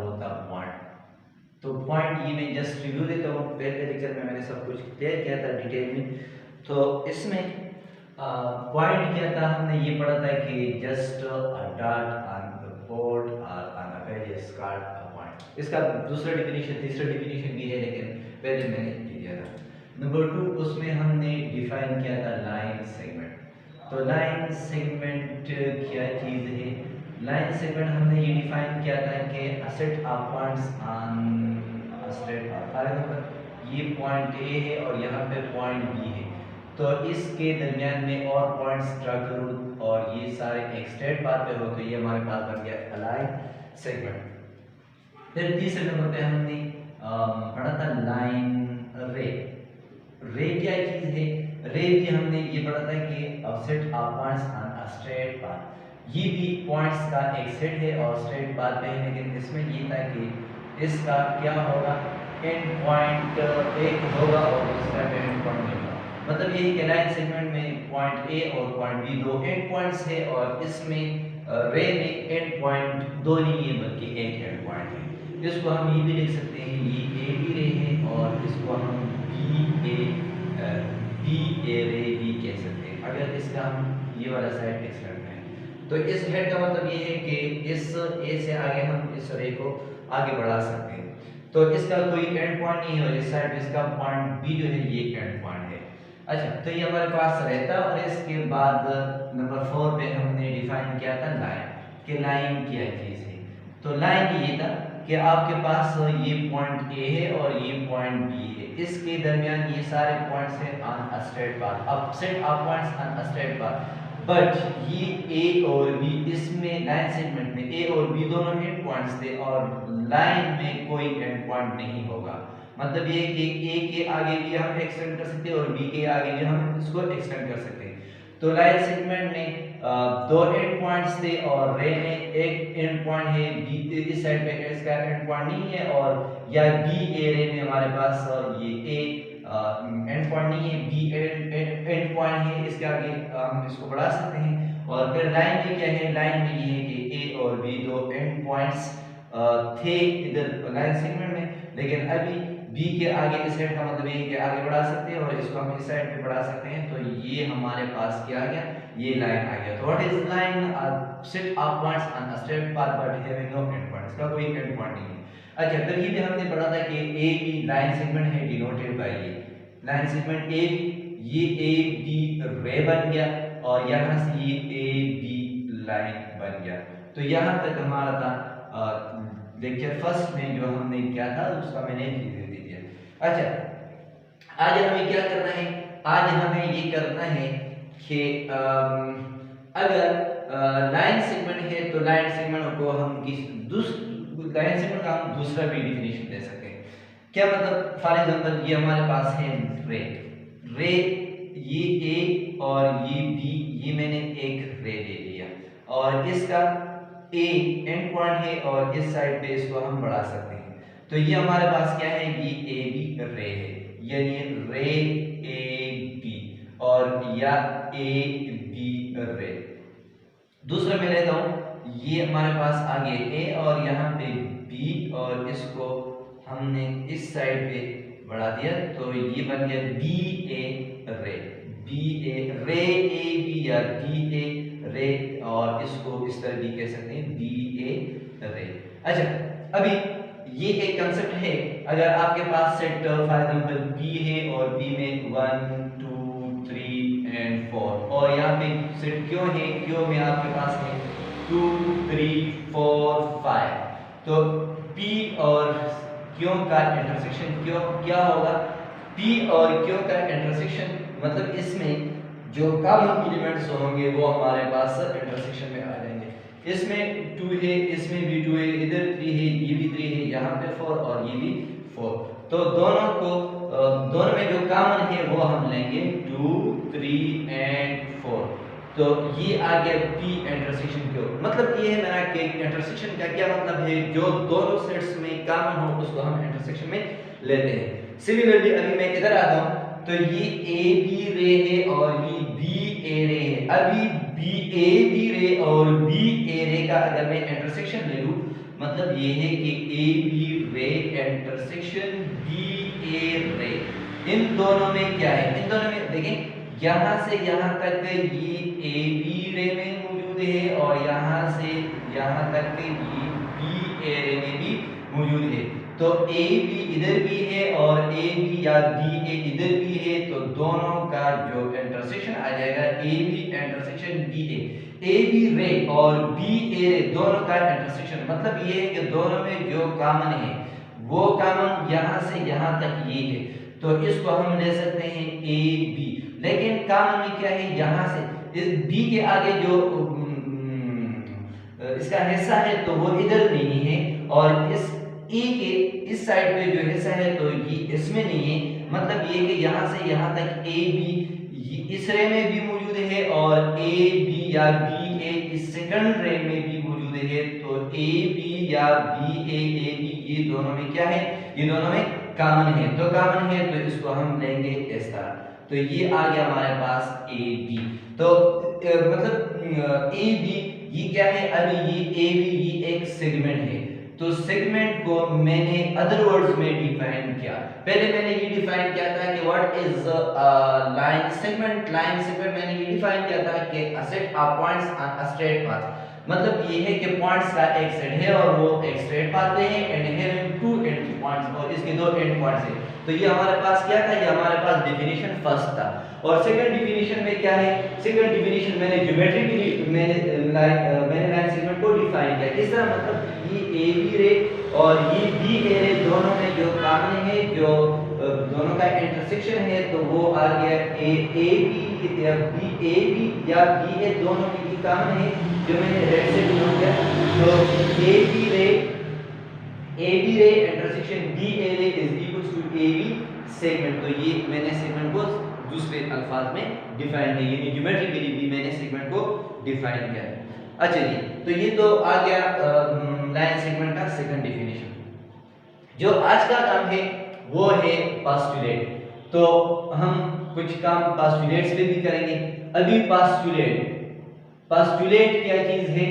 वो था पॉइंट। तो पॉइंट ये मैं जस्ट रिव्यू देता हूँ, पहले लेक्चर में मैंने सब कुछ क्लियर किया था डिटेल में। तो इसमें पॉइंट क्या था, हमने ये पढ़ा था कि just a dot on the board और on a page is called a point. इसका दूसरा डेफिनेशन तीसरा डेफिनेशन भी है, लेकिन पहले मैंने ये दिया था। नंबर 2 उसमें हमने डिफाइन किया था लाइन सेगमेंट। तो लाइन सेगमेंट क्या चीज़ है? लाइन सेगमेंट हमने ये डिफाइन किया था कि a set of points on a straight path. For example ये पॉइंट ए है और यहाँ पे पॉइंट बी है, तो इसके दरमियान में और पॉइंट्स ड्रा करूँ और ये सारे एक स्ट्रेट पाथ पे हो, तो ये हमारे पास बन गया लाइन सेगमेंट। फिर तीसरे नंबर पे हमने पढ़ा था लाइन रे। रे क्या चीज है? रे भी हमने ये पढ़ा था कि set of points on a straight path. ये भी पॉइंट्स का एक सेट है और स्ट्रेट पाथ पे है, लेकिन इसमें ये था कि इसका क्या होगा, एंड पॉइंट एक होगा और दूसरा एंड पॉइंट नहीं होगा। मतलब ये कि लाइन सेगमेंट में पॉइंट ए और पॉइंट बी दो एंड पॉइंट्स है, और इसमें रे में एंड पॉइंट दो नहीं है बल्कि एक एंड पॉइंट है। इसको हम ये भी लिख सकते हैं, ये ए बी रे है और इसको हम बी ए रे भी कह सकते हैं, अगर इसका हम ये वाला साइड एक्सटेंड करें। तो इस हेड का मतलब ये है कि इस ए से आगे हम इस रे को आगे बढ़ा सकते हैं। तो इसका कोई एंड पॉइंट नहीं है और इस साइड में इसका पॉइंट बी जो है ये एंड पॉइंट है। अच्छा, तो ये हमारे पास रहता है। और इसके बाद नंबर 4 पे हमने डिफाइन किया था लाइन, कि लाइन क्या चीज़ है। तो लाइन ये था कि आपके पास ये पॉइंट ए है और ये पॉइंट बी है, इसके दरमियान ये सारे पॉइंट्स हैं ऑन अ स्ट्रेट पाथ। अब set of points on a straight path, but ये ए और बी, इसमें लाइन सेगमेंट में ए और बी दोनों एंड पॉइंट्स थे और लाइन में कोई एंड पॉइंट नहीं होगा। मतलब ये कि ए के आगे भी हम एक्सटेंड कर सकते हैं और बी के आगे भी हम इसको एक्सटेंड कर सकते हैं। तो लाइन सेगमेंट में दो एंड पॉइंट्स थे और रे में एक एंड पॉइंट है, बी इस साइड पे इसका एंड पॉइंट नहीं है, और या बी ए रे में हमारे पास ये ए एंड पॉइंट नहीं है, बी एंड पॉइंट है, इसके आगे हम इसको बढ़ा सकते हैं। और फिर लाइन में क्या है, लाइन में ये है कि ए और बी दो एंड पॉइंट्स थे इधर लाइन सेगमेंट में, लेकिन अभी बी के आगे इस साइड का मतलब ये कि आगे बढ़ा सकते हैं और इसको हम इस साइड पे बढ़ा सकते हैं। तो ये हमारे पास क्या आ गया, ये लाइन आ गया। तो what is line? Set of points on a straight path but having no end point, इसका कोई एंड पॉइंट नहीं है। अच्छा, फिर ये भी हमने पढ़ा था कि ए बी लाइन सेगमेंट है डिनोटेड बाय ये लाइन सेगमेंट ए बी, ये ए बी रे बन गया और यहाँ से ये ए बी लाइन बन गया। तो यहाँ तक हमारा था लेक्चर फर्स्ट में जो हमने क्या था उसका मैंने रिव्यू दे दिया। अच्छा, आज हमें क्या करना है? आज हमें ये करना है कि अगर लाइन सेगमेंट है तो लाइन सेगमेंट को हम लाइन सेगमेंट का हम दूसरा भी डिफिनेशन दे सकते हैं। क्या मतलब? फॉर एग्जांपल ये हमारे पास है रे, रे ये ए और ये बी, ये मैंने एक रे ले लिया और इसका ए एंड पॉइंट है और इस साइड पे इसको हम बढ़ा सकते हैं। तो ये हमारे पास क्या है, ये ए बी रे है, यानी रे ए बी और या ए बी रे। दूसरा मैं लेता हूं, ये हमारे पास आगे ए और यहाँ पे बी और इसको हमने इस साइड पे बढ़ा दिया, तो ये बन गया बी ए रे, बी ए रे ए बी या बी ए रे, और इसको इस तरह भी कह सकते हैं बी ए रे। अच्छा, अभी ये एक कंसेप्ट है, अगर आपके पास सेट फॉर एग्जांपल बी है और बी में 1 2 3 एंड 4 और यहाँ पे सेट क्यों है, क्यों में आपके पास है 2 3 4 5, तो पी और क्यों का इंटरसेक्शन क्यों क्या होगा, पी और क्यों का इंटरसेक्शन मतलब इसमें जो कॉमन एलिमेंट्स होंगे वो हमारे पास इंटरसेक्शन में आ जाएंगे। इसमें 2 है, इसमें भी 2 है, इधर 3 है, ये भी 3 है, यहाँ पे 4 और ये भी 4, तो दोनों में जो कॉमन है वो हम लेंगे 2 3 एंड 4। तो ये आ गया पी इंटरसेक्शन क्यों, मतलब ये है मेरा कि इंटरसेक्शन का क्या मतलब है, जो दोनों सेट्स में कॉमन हो उसको हम इंटरसेक्शन में लेते हैं। सिमिलरली अभी मैं इधर आता हूं, तो ये ए बी रे है और ये बी ए रे है। अभी बी ए बी रे और बी ए रे का अगर मैं इंटरसेक्शन ले लूं, मतलब ये है कि ए B ray intersection B A रे, इन दोनों में क्या है, इन दोनों में देखें यहाँ से यहाँ तक ये ए बी रे में मौजूद है और यहाँ से यहाँ तक ये बी ए रे में भी मौजूद है। तो ए बी इधर भी है और ए बी या बी ए इधर भी है, तो दोनों का जो इंटरसेक्शन आ जाएगा A B intersection B A B ray और बी ए रे दोनों का इंटरसेक्शन, मतलब ये है कि दोनों में जो कॉमन है वो कॉमन यहाँ से यहाँ तक ये है, तो इसको हम ले सकते हैं ए बी। लेकिन कॉमन में क्या है, यहाँ से इस बी के आगे जो इसका हिस्सा है तो वो इधर नहीं है, और इस ए के इस साइड पे जो हिस्सा है तो ये इसमें नहीं है। मतलब ये कि यहाँ से यहाँ तक ए बी इस रे में भी मौजूद है और ए बी या बी ए इस सेकंड रे में भी मौजूद है। तो ए बी या बी ए बी ये दोनों में क्या है, ये दोनों में कॉमन है। तो कॉमन है तो इसको हम लेंगे इस तरह। तो ये आ गया हमारे पास ए बी। तो मतलब ए बी ये क्या है, अभी ये ए बी ये एक सेगमेंट है, तो सेगमेंट को मैंने अदर वर्ड्स में डिफाइन किया। पहले मैंने ये डिफाइन किया था कि what is line segment. Line segment मैंने ये डिफाइन किया था कि a set of points on a straight path, मतलब ये है कि पॉइंट्स का एक सेट है और वो एक स्ट्रेट पाथ पे है and having two end points, और इसके दो एंड पॉइंट्स है। तो ये हमारे पास क्या था, ये हमारे पास डेफिनेशन फर्स्ट था। और सेकंड डेफिनेशन में क्या है, सेकंड डेफिनेशन मैंने ज्योमेट्रिकली मैंने लाइन सेगमेंट को डिफाइन किया। किस तरह, मतलब ये ए बी रे और ये बी ए रे दोनों में जो कॉमन है, जो दोनों का इंटरसेक्शन है, तो वो आ गया ए बी या बी ए बी या बी ए दोनों में की कॉमन है, जो मैंने रेड से डिनोट किया। तो A B ray intersection B A ray is equals to A B segment. तो ये मैंने सेगमेंट को दूसरे अल्फाज में डिफाइन किया, यानी ज्योमेट्रिकली भी मैंने सेगमेंट को डिफाइन किया। अच्छा जी, तो ये तो आ गया लाइन सेगमेंट का सेकंड डेफिनेशन। जो आज का काम है वो है पास्टुलेट। तो हम कुछ काम पास्टुलेट्स पे भी करेंगे। अभी पास्टुलेट क्या चीज है,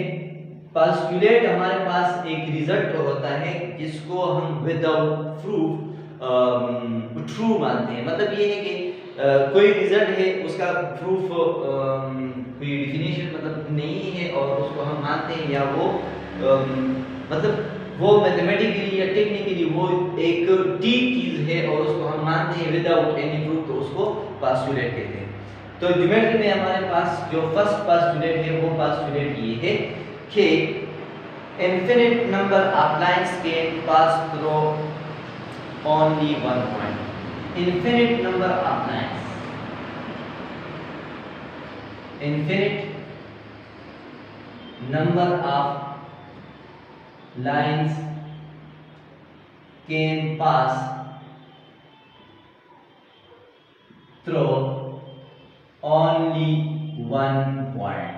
पास्टुलेट हमारे पास एक रिजल्ट होता है जिसको हम विदाउट प्रूफ ट्रू मानते हैं। मतलब ये है कि कोई रिजल्ट है उसका प्रूफ कोई डेफिनेशन मतलब नहीं है और उसको हम मानते हैं, या वो मतलब वो मैथमेटिकली या टेक्निकली वो एक ठीक चीज है और उसको हम मानते हैं विदाउट एनी प्रूफ, तो उसको पास्टुलेट कहते हैं। तो ज्योमेट्री में हमारे पास जो फर्स्ट पास्टुलेट है वो पास्टुलेट ये है कि infinite number of lines can pass through only one point. Infinite number of lines, infinite number of lines can pass through only one point.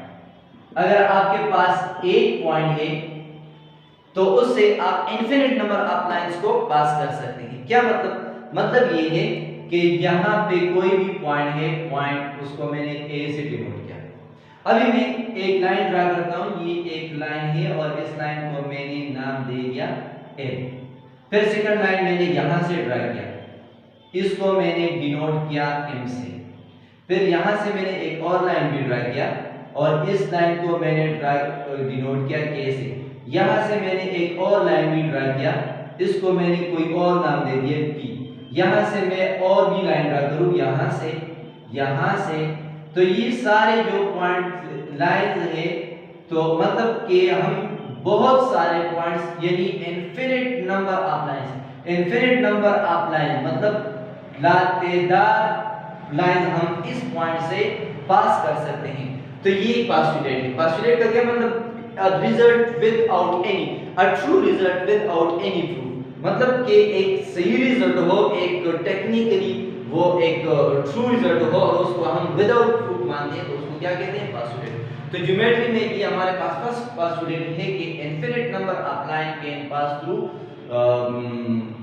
अगर आपके पास एक पॉइंट है तो उससे आप इनफिनिट नंबर ऑफ लाइंस को पास कर सकते हैं। क्या मतलब ये है कि यहाँ पे कोई भी पॉइंट है, पॉइंट उसको मैंने ए से डिनोट किया। अभी मैं एक लाइन ड्रा करता हूँ, ये एक लाइन है और इस लाइन को मैंने नाम दे दिया एम। फिर सेकंड लाइन मैंने यहाँ से ड्रा किया, इसको मैंने डिनोट किया एम से। फिर यहाँ से मैंने एक और लाइन भी ड्रा किया और इस लाइन को मैंने डिनोट किया के से। यहाँ से मैंने एक और लाइन भी ड्रा किया, इसको मैंने कोई और नाम दे दिया पी। यहाँ से मैं और भी लाइन ड्रा करूँ, यहाँ से, तो ये सारे जो पॉइंट लाइंस है, तो मतलब कि हम बहुत सारे पॉइंट्स यानी infinite number of lines, infinite number of line मतलब लातेदार लाइन हम इस पॉइंट से पास कर सकते हैं। तो ये पास्टुलेट है। पास्टुलेट का क्या मतलब, a result without any, a true result without any proof, मतलब कि एक सही रिजल्ट हो, एक टेक्निकली वो एक ट्रू रिजल्ट हो और उसको हम विदाउट प्रूफ मानते हैं, तो उसको क्या कहते हैं, पास्टुलेट। तो ज्योमेट्री में भी हमारे पास फर्स्ट पास्टुलेट है कि infinite number of line can pass through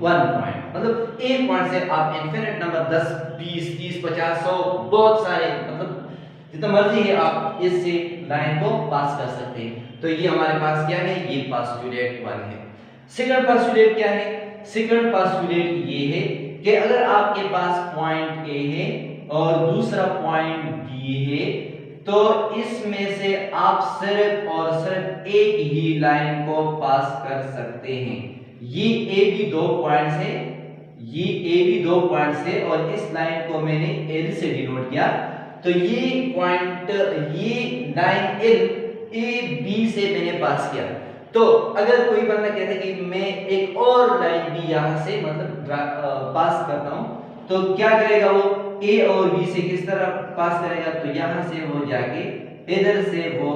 one point, मतलब एक पॉइंट से आप इनफिनिट नंबर 10 20 30 50 100 बहुत सारे मतलब जितना मर्जी है आप इससे लाइन को पास कर सकते हैं। तो ये हमारे पास क्या है, ये पास्टुलेट 1 है। सेकंड पोस्टुलेट क्या है? सेकंड पोस्टुलेट ये है कि अगर आपके पास पॉइंट ए है और दूसरा पॉइंट बी है, तो इसमें से आप सिर्फ और सिर्फ एक ही लाइन को पास कर सकते हैं। ये ए बी दो पॉइंट्स है, ये ए बी दो पॉइंट्स है और इस लाइन को मैंने एल से डिनोट किया। तो ये पॉइंट, ये लाइन एल ए बी से मैंने पास किया। तो अगर कोई बंदा कहता है कि मैं एक और लाइन भी यहां से मतलब पास करता हूं, तो क्या करेगा वो? ए और बी से किस तरह पास करेगा? तो यहां से वो जाके इधर से वो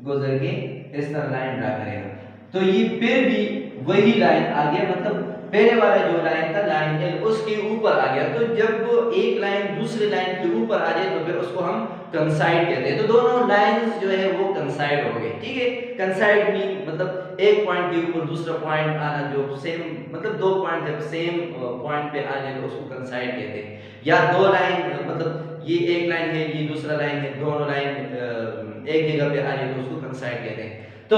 गुजर के इस तरह लाइन ड्रा करेगा। तो ये फिर भी वही लाइन आ गया, मतलब पहले वाला जो लाइन था लाइन एल उसके ऊपर आ गया। तो जब एक लाइन दूसरी लाइन के ऊपर आ जाए तो फिर उसको हम कंसाइड कहते हैं। तो दोनों लाइंस जो है वो कंसाइड हो गए, ठीक है। कंसाइड मीन मतलब एक पॉइंट के ऊपर दूसरा पॉइंट आना, जो सेम मतलब दो पॉइंट जब सेम पॉइंट पे आ जाए तो उसको कंसाइड कहते हैं। या दो लाइन मतलब ये एक लाइन है ये दूसरा लाइन है, दोनों लाइन एक जगह पे आ जाए तो उसको कंसाइड कहते हैं। तो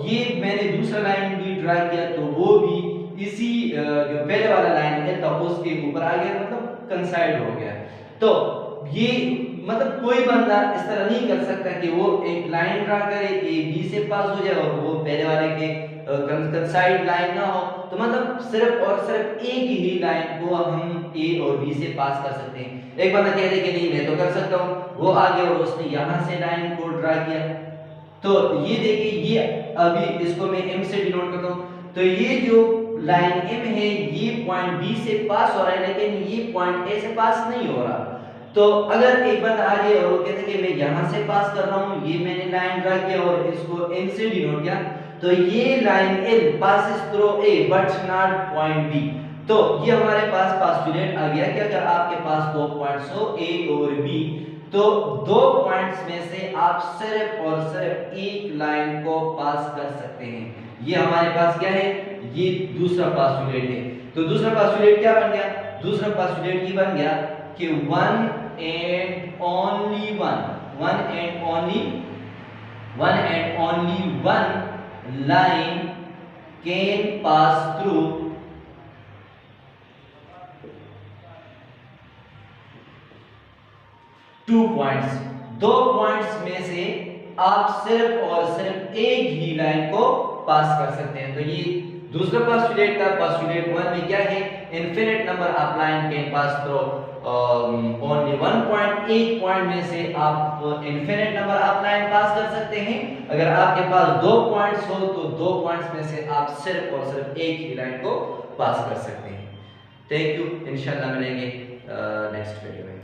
ये मैंने दूसरा लाइन भी ड्रा किया तो वो भी इसी जो पहले वाला लाइन है तो उसके ऊपर आ गया, मतलब कंसाइड हो गया। तो ये मतलब कोई बंदा इस तरह नहीं कर सकता कि वो एक लाइन ड्रा करे, ए बी से पास हो जाए और वो पहले वाले के कंसाइड लाइन ना हो। तो मतलब सिर्फ और सिर्फ एक ही लाइन को हम ए और बी से पास कर सकते हैं। एक बंदा कह दे कि नहीं मैं तो कर सकता हूँ, वो आ गया और उसने यहाँ से लाइन को ड्रा किया। तो ये देखिए, ये अभी इसको मैं एम से डिनोट करता हूँ। तो ये जो लाइन एम है ये पॉइंट बी से पास हो रहा है, लेकिन ये पॉइंट ए से पास नहीं हो रहा। तो अगर एक बार आ जाए और वो कहते हैं कि मैं यहाँ से पास कर रहा हूँ, ये मैंने लाइन ड्रा किया और इसको एम से डिनोट किया, तो ये line L passes through A but not point B. तो ये हमारे पास पोस्टुलेट आ गया कि अगर आपके पास दो पॉइंट्स हो ए और बी, तो दो पॉइंट्स में से आप सिर्फ और सिर्फ एक लाइन को पास कर सकते हैं। ये हमारे पास क्या है? ये दूसरा पोस्टुलेट है। तो दूसरा पोस्टुलेट क्या बन गया? दूसरा पोस्टुलेट ये बन गया कि one and only one line can pass through two points. दो पॉइंट्स में से आप सिर्फ और सिर्फ एक ही लाइन को पास कर सकते हैं। तो ये दूसरा पोस्टुलेट था। पोस्टुलेट वन में क्या है? Infinite number of line can pass through only one point. एक पॉइंट में से आप इनफिनिट नंबर ऑफ लाइन पास कर सकते हैं। अगर आपके पास दो पॉइंट्स हो तो दो पॉइंट्स में से आप सिर्फ और सिर्फ एक ही लाइन को पास कर सकते हैं। थैंक यू, इंशाल्लाह मिलेंगे नेक्स्ट वीडियो में।